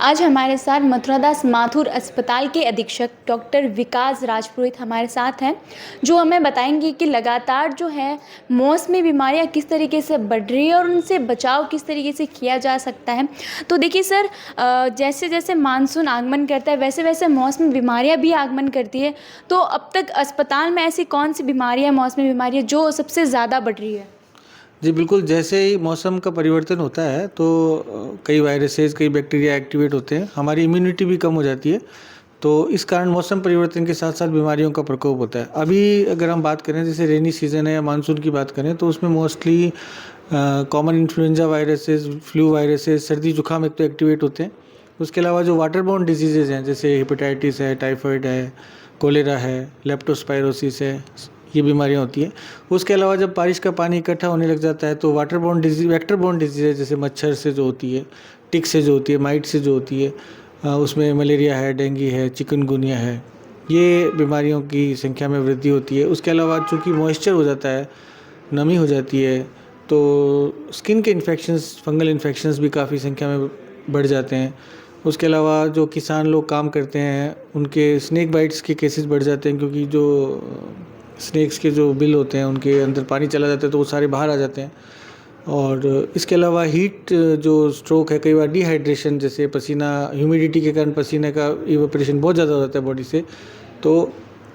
आज हमारे साथ मथुरादास माथुर अस्पताल के अधीक्षक डॉक्टर विकास राजपुरोहित हमारे साथ हैं, जो हमें बताएंगे कि लगातार जो है मौसमी बीमारियां किस तरीके से बढ़ रही है और उनसे बचाव किस तरीके से किया जा सकता है। तो देखिए सर, जैसे जैसे मानसून आगमन करता है वैसे वैसे मौसमी बीमारियां भी आगमन करती है। तो अब तक अस्पताल में ऐसी कौन सी बीमारियां, मौसमी बीमारियां जो सबसे ज़्यादा बढ़ रही है? जी बिल्कुल, जैसे ही मौसम का परिवर्तन होता है तो कई वायरसेस, कई बैक्टीरिया एक्टिवेट होते हैं, हमारी इम्यूनिटी भी कम हो जाती है। तो इस कारण मौसम परिवर्तन के साथ साथ बीमारियों का प्रकोप होता है। अभी अगर हम बात करें, जैसे रेनी सीज़न है या मानसून की बात करें, तो उसमें mostly common influenza viruses, flu viruses, सर्दी जुकाम एक तो एक्टिवेट होते हैं। उसके अलावा जो वाटर बोर्न डिजीज़ेज़ हैं, जैसे हेपेटाइटिस है, टाइफाइड है, कोलेरा है, लेप्टोस्पायरोसिस है, ये बीमारियां होती हैं। उसके अलावा जब बारिश का पानी इकट्ठा होने लग जाता है तो water borne disease, vector borne disease है, जैसे मच्छर से जो होती है, टिक से जो होती है, माइट से जो होती है, उसमें मलेरिया है, डेंगू है, चिकनगुनिया है, ये बीमारियों की संख्या में वृद्धि होती है। उसके अलावा चूँकि मॉइस्चर हो जाता है, नमी हो जाती है, तो स्किन के इन्फेक्शंस, फंगल इन्फेक्शंस भी काफ़ी संख्या में बढ़ जाते हैं। उसके अलावा जो किसान लोग काम करते हैं उनके स्नेक बाइट्स के केसेस बढ़ जाते हैं, क्योंकि जो स्नेक्स के जो बिल होते हैं उनके अंदर पानी चला जाता है तो वो सारे बाहर आ जाते हैं। और इसके अलावा हीट जो स्ट्रोक है, कई बार डिहाइड्रेशन, जैसे पसीना, ह्यूमिडिटी के कारण पसीने का इवेपोरेशन बहुत ज़्यादा हो जाता है बॉडी से, तो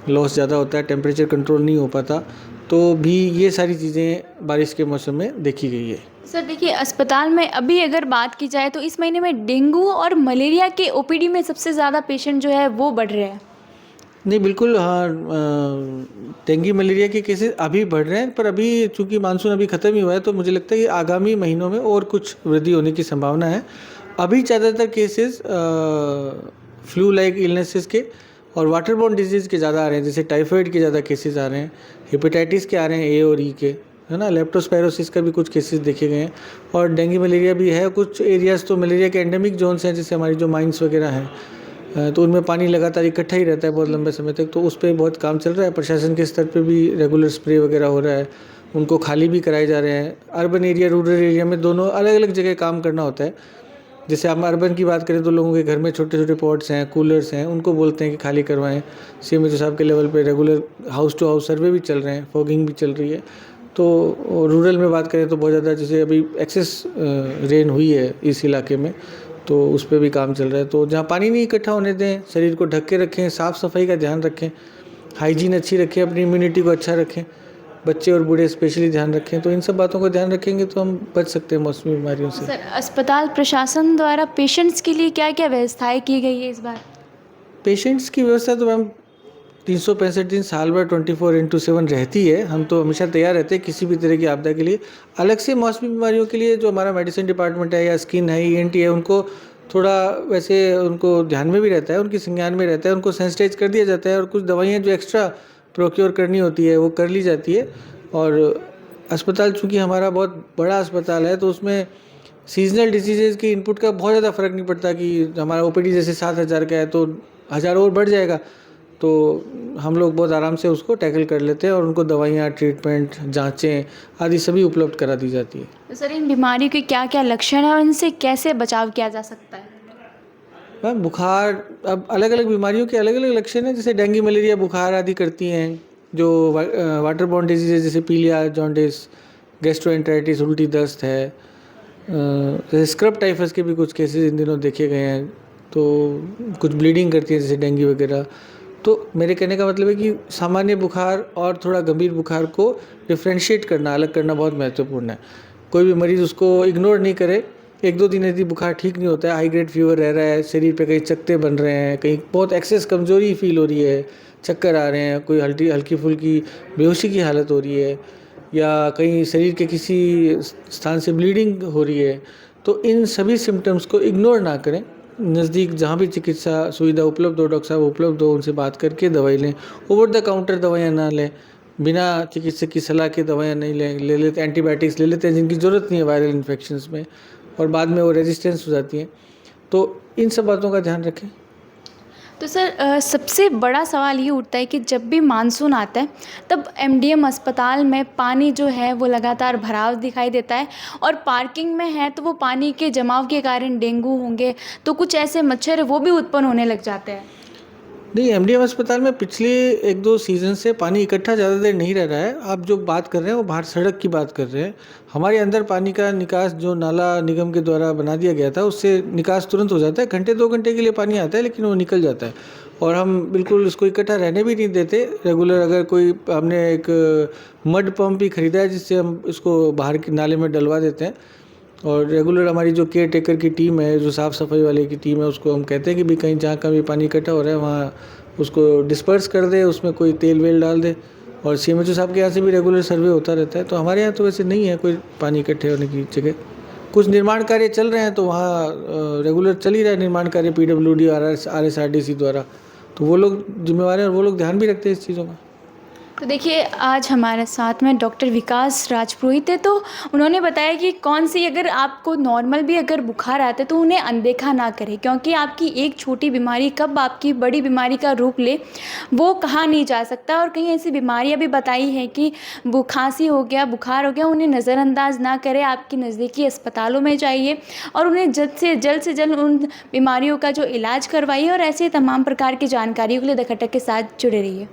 लॉस ज़्यादा होता है, टेम्परेचर कंट्रोल नहीं हो पाता, तो भी ये सारी चीज़ें बारिश के मौसम में देखी गई है। सर देखिए, अस्पताल में अभी अगर बात की जाए तो इस महीने में डेंगू और मलेरिया के ओपीडी में सबसे ज़्यादा पेशेंट जो है वो बढ़ रहे हैं। नहीं बिल्कुल, हाँ, डेंगू मलेरिया के केसेस अभी बढ़ रहे हैं, पर अभी चूंकि मानसून अभी ख़त्म ही हुआ है तो मुझे लगता है कि आगामी महीनों में और कुछ वृद्धि होने की संभावना है। अभी ज़्यादातर केसेस फ्लू लाइक इलनेसेस के और वाटर बोर्न डिजीज़ के ज़्यादा आ रहे हैं, जैसे टाइफाइड के ज़्यादा केसेस आ रहे हैं, हेपेटाइटिस के आ रहे हैं, ए और ई के, है ना, लेप्टोस्पायरोसिस का भी कुछ केसेस देखे गए हैं, और डेंगू मलेरिया भी है। कुछ एरियाज़ तो मलेरिया के एंडेमिक जोन्स हैं, जैसे हमारी जो माइंस वगैरह हैं, तो उनमें पानी लगातार इकट्ठा ही रहता है बहुत लंबे समय तक, तो उस पर बहुत काम चल रहा है। प्रशासन के स्तर पे भी रेगुलर स्प्रे वगैरह हो रहा है, उनको खाली भी कराए जा रहे हैं। अर्बन एरिया, रूरल एरिया में दोनों अलग अलग जगह काम करना होता है। जैसे हम अर्बन की बात करें तो लोगों के घर में छोटे छोटे पॉट्स हैं, कूलर्स हैं, उनको बोलते हैं कि खाली करवाएं। सीएमएचओ साहब के लेवल पे रेगुलर हाउस टू हाउस सर्वे भी चल रहे हैं, फॉगिंग भी चल रही है। तो रूरल में बात करें तो बहुत ज़्यादा, जैसे अभी एक्सेस रेन हुई है इस इलाके में, तो उस पर भी काम चल रहा है। तो जहाँ पानी नहीं इकट्ठा होने दें, शरीर को ढक के रखें, साफ़ सफाई का ध्यान रखें, हाइजीन अच्छी रखें, अपनी इम्यूनिटी को अच्छा रखें, बच्चे और बूढ़े स्पेशली ध्यान रखें। तो इन सब बातों का ध्यान रखेंगे तो हम बच सकते हैं मौसमी बीमारियों से। सर, अस्पताल प्रशासन द्वारा पेशेंट्स के लिए क्या क्या व्यवस्थाएं की गई है इस बार? पेशेंट्स की व्यवस्था तो मैम 365 दिन साल भर 24x7 रहती है। हम तो हमेशा तैयार रहते हैं किसी भी तरह की आपदा के लिए। अलग से मौसमी बीमारियों के लिए जो हमारा मेडिसिन डिपार्टमेंट है या स्किन है, ईएनटी है, उनको थोड़ा वैसे उनको ध्यान में भी रहता है, उनकी संज्ञान में रहता है, उनको सेंसिटाइज कर दिया जाता है, और कुछ दवाइयाँ जो एक्स्ट्रा प्रोक्योर करनी होती है वो कर ली जाती है। और अस्पताल चूँकि हमारा बहुत बड़ा अस्पताल है तो उसमें सीजनल डिजीज़ की इनपुट का बहुत ज़्यादा फ़र्क नहीं पड़ता, कि हमारा ओपीडी जैसे 7,000 का है तो 1,000 और बढ़ जाएगा, तो हम लोग बहुत आराम से उसको टैकल कर लेते हैं, और उनको दवाइयाँ, ट्रीटमेंट, जांचें आदि सभी उपलब्ध करा दी जाती है। तो सर, इन बीमारियों के क्या क्या लक्षण हैं और इनसे कैसे बचाव किया जा सकता है? मैम बुखार, अब अलग अलग बीमारियों के अलग अलग लक्षण हैं, जैसे डेंगू मलेरिया बुखार आदि करती हैं। जो वाटर बोर्न डिजीज़ जैसे पीलिया, जॉन्डिस, गैस्ट्रोएंटेराइटिस, उल्टी दस्त है, जैसे स्क्रब टाइफस के भी कुछ केसेस इन दिनों देखे गए हैं। तो कुछ ब्लीडिंग करती है जैसे डेंगू वगैरह। तो मेरे कहने का मतलब है कि सामान्य बुखार और थोड़ा गंभीर बुखार को डिफ्रेंशिएट करना, अलग करना बहुत महत्वपूर्ण है। कोई भी मरीज़ उसको इग्नोर नहीं करे। 1-2 दिन यदि बुखार ठीक नहीं होता है, हाई ग्रेड फीवर रह रहा है, शरीर पे कहीं चकत्ते बन रहे हैं, कहीं बहुत एक्सेस कमज़ोरी फील हो रही है, चक्कर आ रहे हैं, कोई हल्की फुल्की बेहोशी की हालत हो रही है, या कहीं शरीर के किसी स्थान से ब्लीडिंग हो रही है, तो इन सभी सिम्टम्स को इग्नोर ना करें। नज़दीक जहाँ भी चिकित्सा सुविधा उपलब्ध हो, डॉक्टर साहब उपलब्ध हो, उनसे बात करके दवाई लें। ओवर द काउंटर दवाइयाँ ना लें, बिना चिकित्सक की सलाह के दवाइयाँ नहीं लें। ले लेते एंटीबायोटिक्स ले लेते हैं जिनकी ज़रूरत नहीं है वायरल इन्फेक्शंस में, और बाद में वो रेजिस्टेंस हो जाती हैं। तो इन सब बातों का ध्यान रखें। तो सर सबसे बड़ा सवाल ये उठता है कि जब भी मानसून आता है तब एमडीएम अस्पताल में पानी जो है वो लगातार भराव दिखाई देता है, और पार्किंग में है तो वो पानी के जमाव के कारण डेंगू होंगे तो कुछ ऐसे मच्छर वो भी उत्पन्न होने लग जाते हैं। नहीं, एमडीएम अस्पताल में पिछले 1-2 सीज़न से पानी इकट्ठा ज़्यादा देर नहीं रह रहा है। आप जो बात कर रहे हैं वो बाहर सड़क की बात कर रहे हैं। हमारे अंदर पानी का निकास जो नाला निगम के द्वारा बना दिया गया था, उससे निकास तुरंत हो जाता है। घंटे 2 घंटे के लिए पानी आता है लेकिन वो निकल जाता है, और हम बिल्कुल उसको इकट्ठा रहने भी नहीं देते। रेगुलर अगर कोई हमने एक मड पंप भी खरीदा है जिससे हम इसको बाहर के नाले में डलवा देते हैं, और रेगुलर हमारी जो केयर टेकर की टीम है, जो साफ़ सफाई वाले की टीम है, उसको हम कहते हैं कि भाई कहीं जहाँ कभी पानी इकट्ठा हो रहा है वहाँ उसको डिस्पर्स कर दे, उसमें कोई तेल वेल डाल दे। और सीएमएचओ साहब के यहाँ से भी रेगुलर सर्वे होता रहता है। तो हमारे यहाँ तो वैसे नहीं है कोई पानी इकट्ठे होने की जगह। कुछ निर्माण कार्य चल रहे हैं तो वहाँ रेगुलर चल ही रहा है निर्माण कार्य, पीडब्ल्यूडी आरएसआरडीसी द्वारा। तो वो लोग जिम्मेवार हैं और वो लोग ध्यान भी रखते हैं इस चीज़ों का। तो देखिए आज हमारे साथ में डॉक्टर विकास राजपुरोहित है, तो उन्होंने बताया कि कौन सी अगर आपको नॉर्मल भी अगर बुखार आता है तो उन्हें अनदेखा ना करें, क्योंकि आपकी एक छोटी बीमारी कब आपकी बड़ी बीमारी का रूप ले वो कहा नहीं जा सकता। और कहीं ऐसी बीमारियां भी बताई हैं कि खांसी हो गया, बुखार हो गया, उन्हें नज़रअंदाज ना करें, आपकी नज़दीकी अस्पतालों में जाइए और उन्हें जल्द से जल्द उन बीमारियों का जो इलाज करवाइए। और ऐसे तमाम प्रकार की जानकारियों के लिए द खटक के साथ जुड़े रहिए।